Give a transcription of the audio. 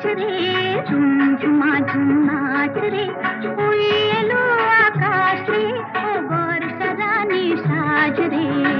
नाच रे झुमझुमा झुम नाच रे उई एलो आकाश रे ओ बर्षा रानी साज रे